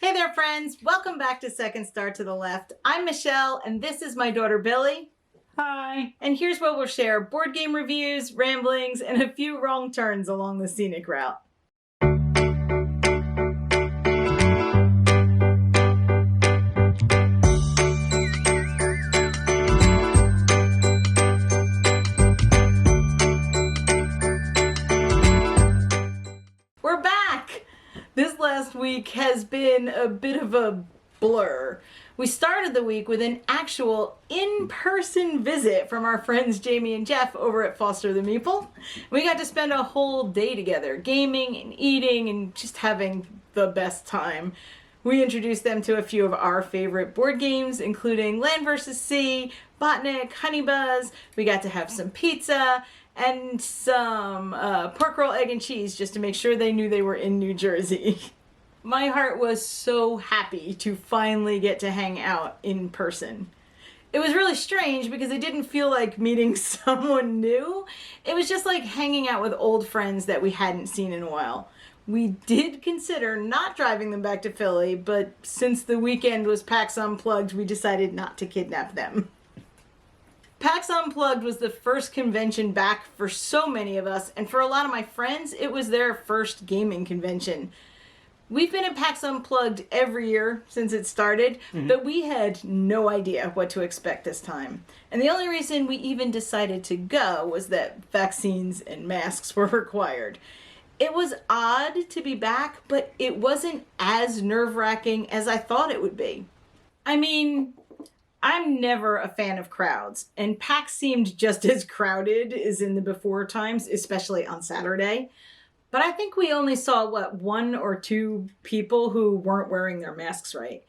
Hey there, friends. Welcome back to Second Star to the Left. I'm Michelle, and this is my daughter, Billy. Hi. And here's where we'll share board game reviews, ramblings, and a few wrong turns along the scenic route. We're back! This last week has been a bit of a blur. We started the week with an actual in-person visit from our friends Jamie and Jeff over at Foster the Meeple. We got to spend a whole day together, gaming and eating and just having the best time. We introduced them to a few of our favorite board games, including Land vs. Sea, Botnik, Honey Buzz. We got to have some pizza and some pork roll, egg, and cheese just to make sure they knew they were in New Jersey. My heart was so happy to finally get to hang out in person. It was really strange because it didn't feel like meeting someone new. It was just like hanging out with old friends that we hadn't seen in a while. We did consider not driving them back to Philly, but since the weekend was PAX Unplugged, we decided not to kidnap them. PAX Unplugged was the first convention back for so many of us, and for a lot of my friends, it was their first gaming convention. We've been at PAX Unplugged every year since it started, but we had no idea what to expect this time. And the only reason we even decided to go was that vaccines and masks were required. It was odd to be back, but it wasn't as nerve-wracking as I thought it would be. I mean, I'm never a fan of crowds, and PAX seemed just as crowded as in the before times, especially on Saturday. But I think we only saw, one or two people who weren't wearing their masks right.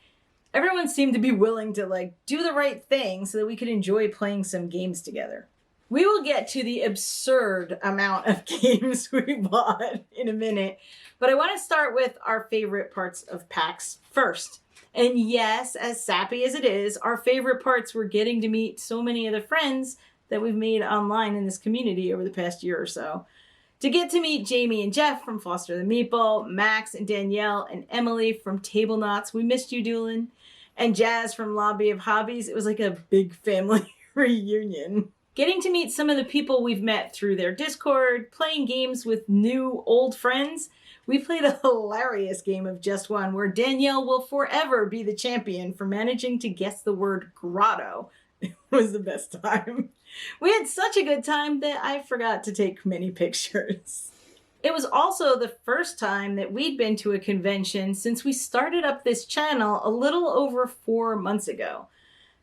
Everyone seemed to be willing to, do the right thing so that we could enjoy playing some games together. We will get to the absurd amount of games we bought in a minute, but I want to start with our favorite parts of PAX first. And yes, as sappy as it is, our favorite parts were getting to meet so many of the friends that we've made online in this community over the past year or so. To get to meet Jamie and Jeff from Foster the Meeple, Max and Danielle and Emily from Table Knots, we missed you, Doolin, and Jazz from Lobby of Hobbies, it was like a big family reunion. Getting to meet some of the people we've met through their Discord, playing games with new old friends. We played a hilarious game of Just One where Danielle will forever be the champion for managing to guess the word grotto. It was the best time. We had such a good time that I forgot to take many pictures. It was also the first time that we'd been to a convention since we started up this channel a little over 4 months ago.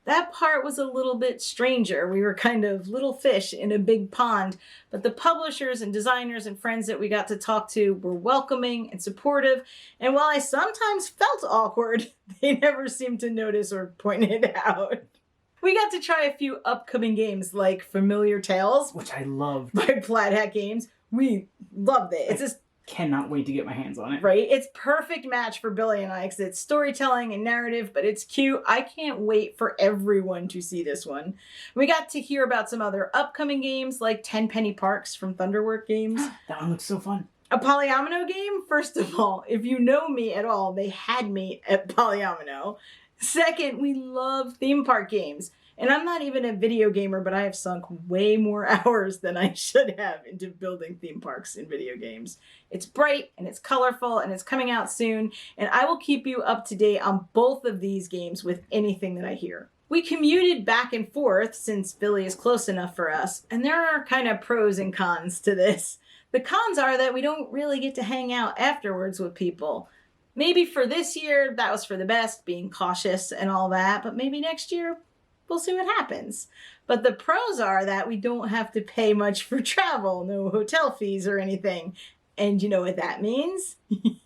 That part was a little bit stranger. We were kind of little fish in a big pond, but the publishers and designers and friends that we got to talk to were welcoming and supportive, and while I sometimes felt awkward, they never seemed to notice or point it out. We got to try a few upcoming games like Familiar Tales, Which I loved. by Plaid Hat Games. We loved it. It's just Cannot wait to get my hands on it. right. It's perfect match for Billy and I because it's storytelling and narrative, but it's cute. I can't wait for everyone to see this one. We got to hear about some other upcoming games like Tenpenny Parks from Thunderwork Games. That one looks so fun. A Polyomino game? First of all, if you know me at all, they had me at Polyomino. Second, we love theme park games. And I'm not even a video gamer, but I have sunk way more hours than I should have into building theme parks in video games. It's bright and it's colorful and it's coming out soon, and I will keep you up to date on both of these games with anything that I hear. We commuted back and forth since Philly is close enough for us, and there are kind of pros and cons to this. The cons are that we don't really get to hang out afterwards with people. Maybe for this year, that was for the best, being cautious and all that, but maybe next year, we'll see what happens. But the pros are that we don't have to pay much for travel, no hotel fees or anything. And you know what that means?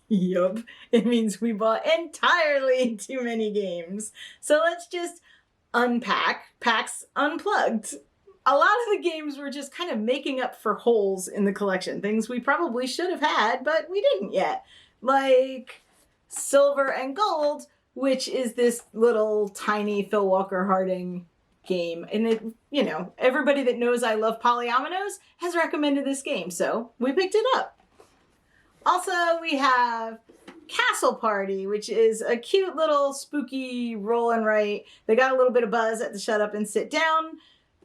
Yup, it means we bought entirely too many games. So let's just unpack PAX Unplugged. A lot of the games were just kind of making up for holes in the collection, things we probably should have had, but we didn't yet. Like Silver and Gold, which is this little tiny Phil Walker Harding game. And it, everybody that knows I love polyominoes has recommended this game, so we picked it up. Also, we have Castle Party, which is a cute little spooky roll and write. They got a little bit of buzz at the Shut Up and Sit Down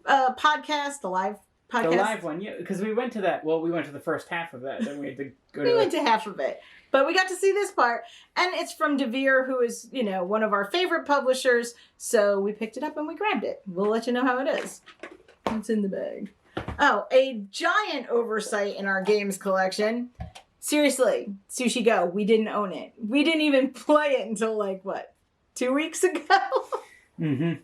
podcast, the live podcast. The live one, yeah, because we went to that. Well, we went to the first half of that, then we had to go to. We went to half of it, but we got to see this part, and it's from DeVere, who is, you know, one of our favorite publishers. So we picked it up and we grabbed it. We'll let you know how it is. What's in the bag? Oh, a giant oversight in our games collection. Seriously, Sushi Go, we didn't own it. We didn't even play it until like, what, 2 weeks ago? Mm-hmm.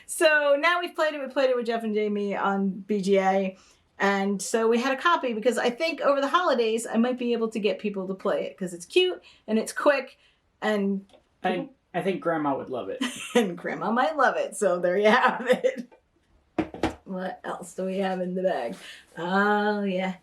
So now we've played it. We played it with Jeff and Jamie on BGA. And so we had a copy because I think over the holidays, I might be able to get people to play it because it's cute and it's quick and... I think Grandma would love it. And Grandma might love it. So there you have it. What else do we have in the bag? Oh, yeah.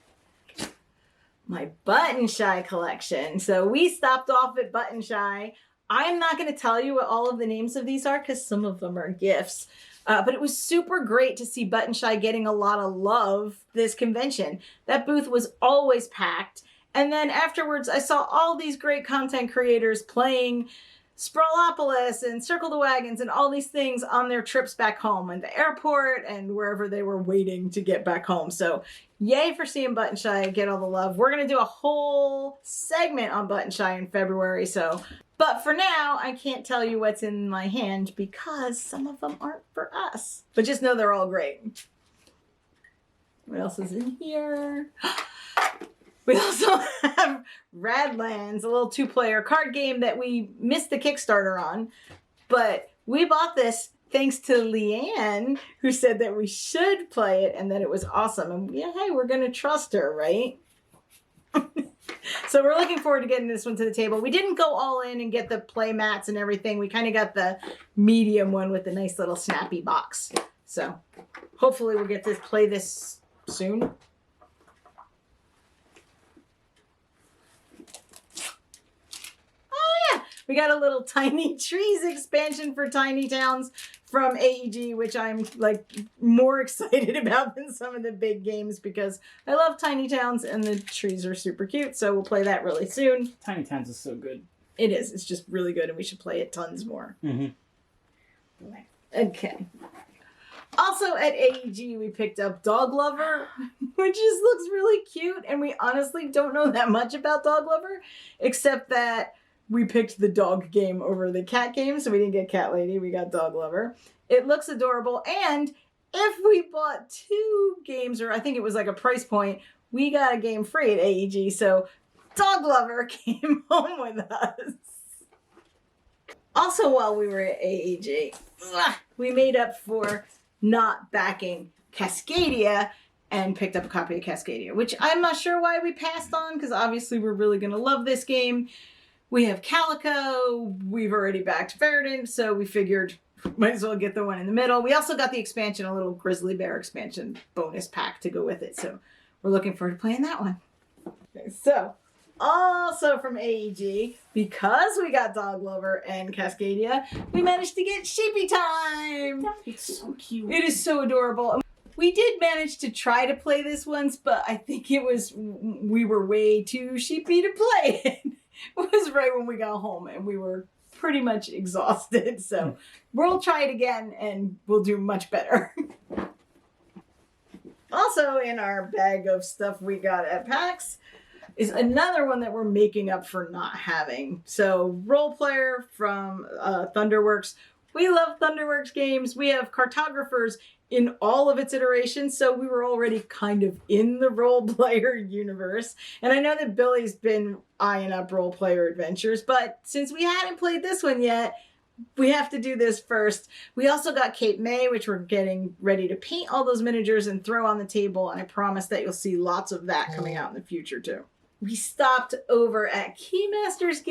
My Button Shy collection. So we stopped off at Button Shy. I'm not going to tell you what all of the names of these are because some of them are gifts. But it was super great to see Button Shy getting a lot of love this convention. That booth was always packed. And then afterwards, I saw all these great content creators playing Sprawlopolis and Circle the Wagons and all these things on their trips back home and the airport and wherever they were waiting to get back home. So yay for seeing Button Shy get all the love. We're going to do a whole segment on Button Shy in February. But for now, I can't tell you what's in my hand because some of them aren't for us. But just know they're all great. What else is in here? We also have Radlands, a little 2-player card game that we missed the Kickstarter on. But we bought this thanks to Leanne, who said that we should play it and that it was awesome. And yeah, hey, we're going to trust her, right? So we're looking forward to getting this one to the table. We didn't go all in and get the play mats and everything. We kind of got the medium one with the nice little snappy box. So hopefully we'll get to play this soon. We got a little Tiny Trees expansion for Tiny Towns from AEG, which I'm like more excited about than some of the big games because I love Tiny Towns and the trees are super cute. So we'll play that really soon. Tiny Towns is so good. It is. It's just really good and we should play it tons more. Mm-hmm. Okay. Also at AEG, we picked up Dog Lover, which just looks really cute. And we honestly don't know that much about Dog Lover, except that we picked the dog game over the cat game, so we didn't get Cat Lady, we got Dog Lover. It looks adorable, and if we bought 2 games, or I think it was like a price point, we got a game free at AEG, so Dog Lover came home with us. Also, while we were at AEG, we made up for not backing Cascadia and picked up a copy of Cascadia, which I'm not sure why we passed on, because obviously we're really going to love this game. We have Calico, we've already backed Verdant, so we figured might as well get the one in the middle. We also got the expansion, a little Grizzly Bear expansion bonus pack to go with it, so we're looking forward to playing that one. Okay, so, also from AEG, because we got Dog Lover and Cascadia, we managed to get Sheepy Time! It's so cute. It is so adorable. We did manage to try to play this once, but I think we were way too sheepy to play it. It was right when we got home and we were pretty much exhausted. So we'll try it again and we'll do much better. Also in our bag of stuff we got at PAX is another one that we're making up for not having. So Role Player from Thunderworks. We love Thunderworks games. We have cartographers in all of its iterations, so we were already kind of in the Role Player universe. And I know that Billy's been eyeing up Role Player Adventures, but since we hadn't played this one yet, we have to do this first. We also got Cape May, which we're getting ready to paint all those miniatures and throw on the table, and I promise that you'll see lots of that coming out in the future too. We stopped over at Keymaster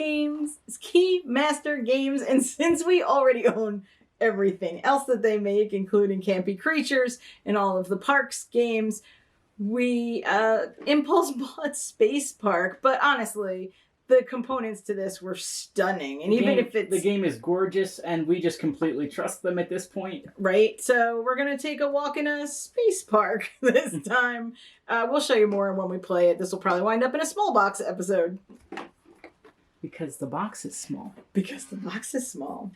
Games, and since we already own everything else that they make, including Campy Creatures and all of the Parks games, we impulse bought Space Park, but honestly, the components to this were stunning. And the game is gorgeous, and we just completely trust them at this point. Right? So we're going to take a walk in a Space Park this time. We'll show you more when we play it. This will probably wind up in a small box episode. Because the box is small. Because the box is small.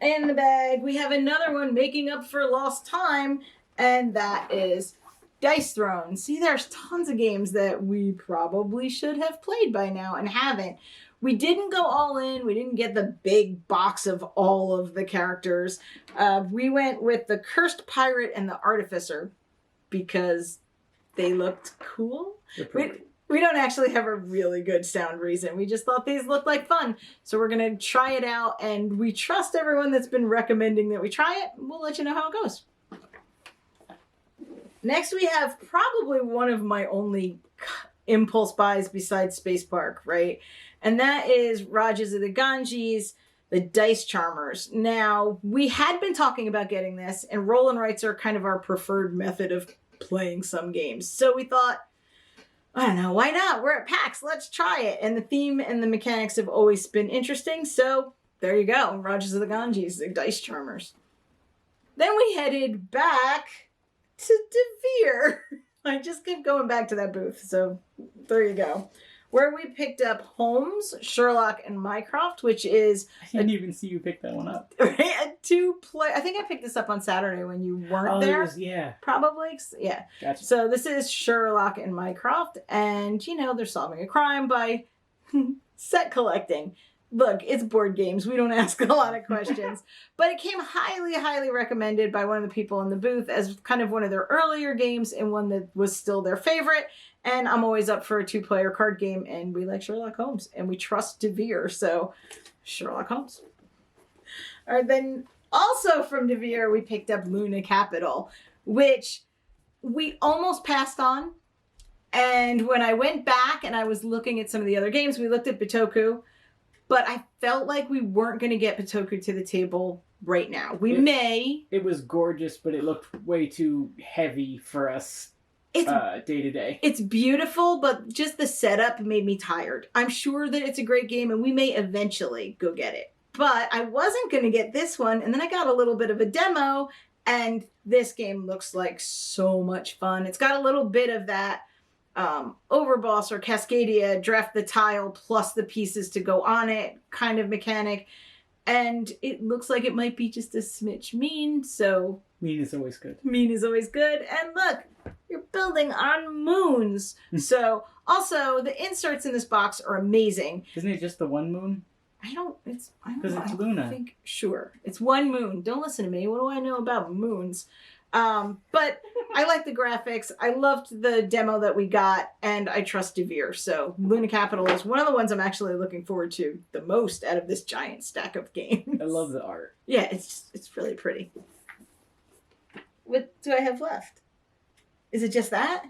In the bag, we have another one making up for lost time, and that is Dice Throne. See, there's tons of games that we probably should have played by now and haven't. We didn't go all in. We didn't get the big box of all of the characters. We went with the Cursed Pirate and the Artificer because they looked cool. We don't actually have a really good sound reason. We just thought these looked like fun. So we're going to try it out, and we trust everyone that's been recommending that we try it. We'll let you know how it goes. Next, we have probably one of my only impulse buys besides Space Park, right? And that is Rajas of the Ganges, the Dice Charmers. Now, we had been talking about getting this, and roll and writes are kind of our preferred method of playing some games. So we thought, I don't know, why not? We're at PAX, let's try it. And the theme and the mechanics have always been interesting, so there you go. Rajas of the Ganges, the Dice Charmers. Then we headed back to Devere. I just kept going back to that booth, so there you go. Where we picked up Holmes, Sherlock, and Mycroft, which is... I didn't even see you pick that one up. Right, a two-player... I think I picked this up on Saturday when you weren't there. Yeah. Probably, yeah. Gotcha. So this is Sherlock and Mycroft, and, you know, they're solving a crime by set collecting. Look, it's board games. We don't ask a lot of questions. But it came highly, highly recommended by one of the people in the booth as kind of one of their earlier games and one that was still their favorite. And I'm always up for a two-player card game, and we like Sherlock Holmes, and we trust Devere, so Sherlock Holmes. All right, then also from Devere, we picked up Luna Capital, which we almost passed on. And when I went back and I was looking at some of the other games, we looked at Bitoku, but I felt like we weren't going to get Bitoku to the table right now. We may. It was gorgeous, but it looked way too heavy for us. Day to day. It's beautiful, but just the setup made me tired. I'm sure that it's a great game, and we may eventually go get it. But I wasn't going to get this one, and then I got a little bit of a demo, and this game looks like so much fun. It's got a little bit of that Overboss or Cascadia, draft the tile plus the pieces to go on it kind of mechanic. And it looks like it might be just a smidge mean, so... Mean is always good. Mean is always good. And look, you're building on moons. So, also, the inserts in this box are amazing. Isn't it just the one moon? I don't know. Because it's Luna. Sure. It's one moon. Don't listen to me. What do I know about moons? But I like the graphics. I loved the demo that we got, and I trust Devere. So Luna Capital is one of the ones I'm actually looking forward to the most out of this giant stack of games. I love the art. Yeah, it's really pretty. What do I have left? Is it just that?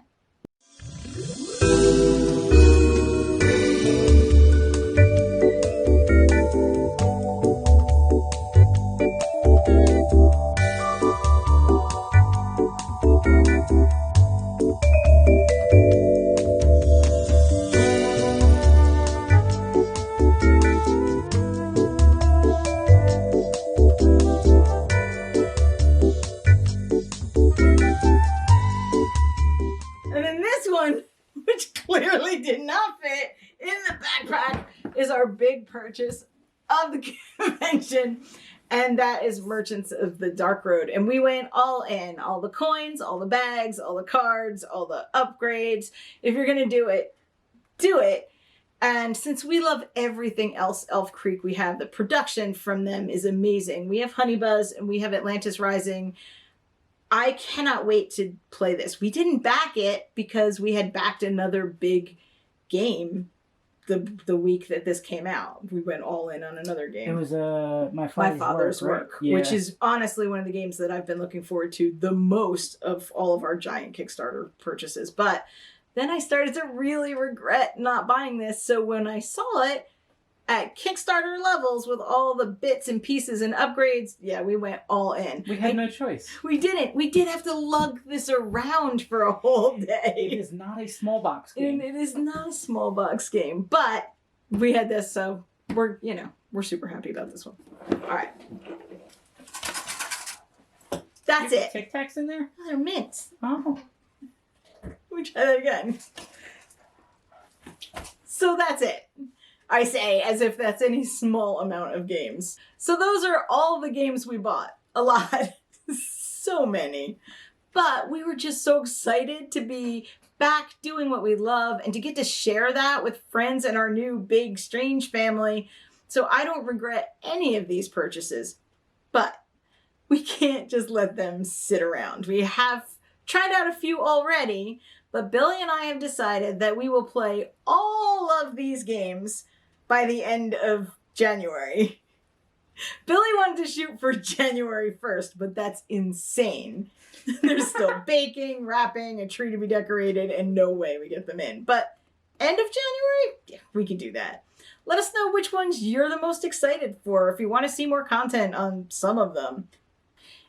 Which clearly did not fit in the backpack, is our big purchase of the convention, and that is Merchants of the Dark Road. And we went all in, all the coins, all the bags, all the cards, all the upgrades. If you're gonna do it, do it. And since we love everything else Elf Creek, we have the production from them is amazing. We have Honey Buzz and we have Atlantis Rising. I cannot wait to play this. We didn't back it because we had backed another big game the week that this came out. We went all in on another game. It was my father's work. Yeah. Which is honestly one of the games that I've been looking forward to the most of all of our giant Kickstarter purchases. But then I started to really regret not buying this. So when I saw it at Kickstarter levels with all the bits and pieces and upgrades, yeah, we went all in. We had no choice. We didn't. We did have to lug this around for a whole day. It is not a small box game. And it is not a small box game, but we had this, so we're super happy about this one. All right. That's it. Tic Tacs in there? Oh, they're mints. Oh. Let me try that again. So that's it. I say, as if that's any small amount of games. So those are all the games we bought. A lot. So many. But we were just so excited to be back doing what we love and to get to share that with friends and our new big strange family. So I don't regret any of these purchases. But we can't just let them sit around. We have tried out a few already, but Billy and I have decided that we will play all of these games by the end of January. Billy wanted to shoot for January 1st, but that's insane. There's still baking, wrapping, a tree to be decorated, and no way we get them in. But end of January? Yeah, we can do that. Let us know which ones you're the most excited for if you want to see more content on some of them.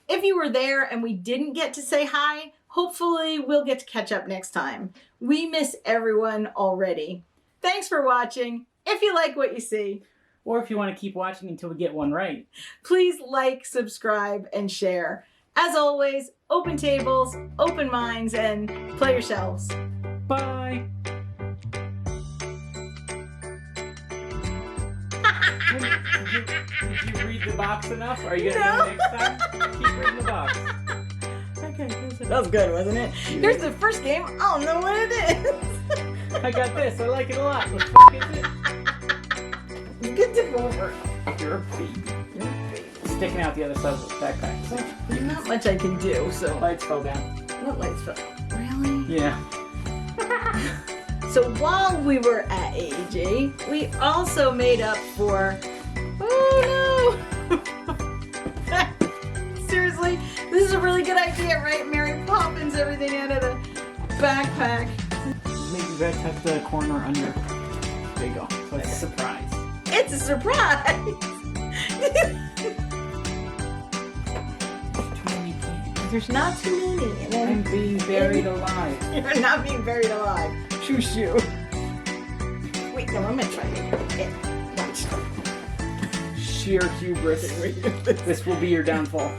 If you were there and we didn't get to say hi, hopefully we'll get to catch up next time. We miss everyone already. Thanks for watching. If you like what you see, Or if you want to keep watching until we get one right. please like, subscribe, and share. As always, open tables, open minds, and play yourselves. Bye! Did you read the box enough? Are you going to do it next time? Keep reading the box. Okay, that was good, wasn't it? Here's the first game. I don't know what it is. I got this. I like it a lot. What the fuck is it? Good to go over. You're a baby. Sticking out the other side of the backpack. There's not much I can do, so... Lights fell down. What lights fell? Really? Yeah. So while we were at AEG, we also made up for... Oh no! Seriously, this is a really good idea, right? Mary Poppins everything out of the backpack. Maybe you gotta tuck the corner under. There you go. So it's a surprise. It's a surprise! There's not too many. I'm being buried alive. You're not being buried alive. Shoo shoo. Wait, no, I'm gonna try it. Watch. Sheer hubris. This will be your downfall.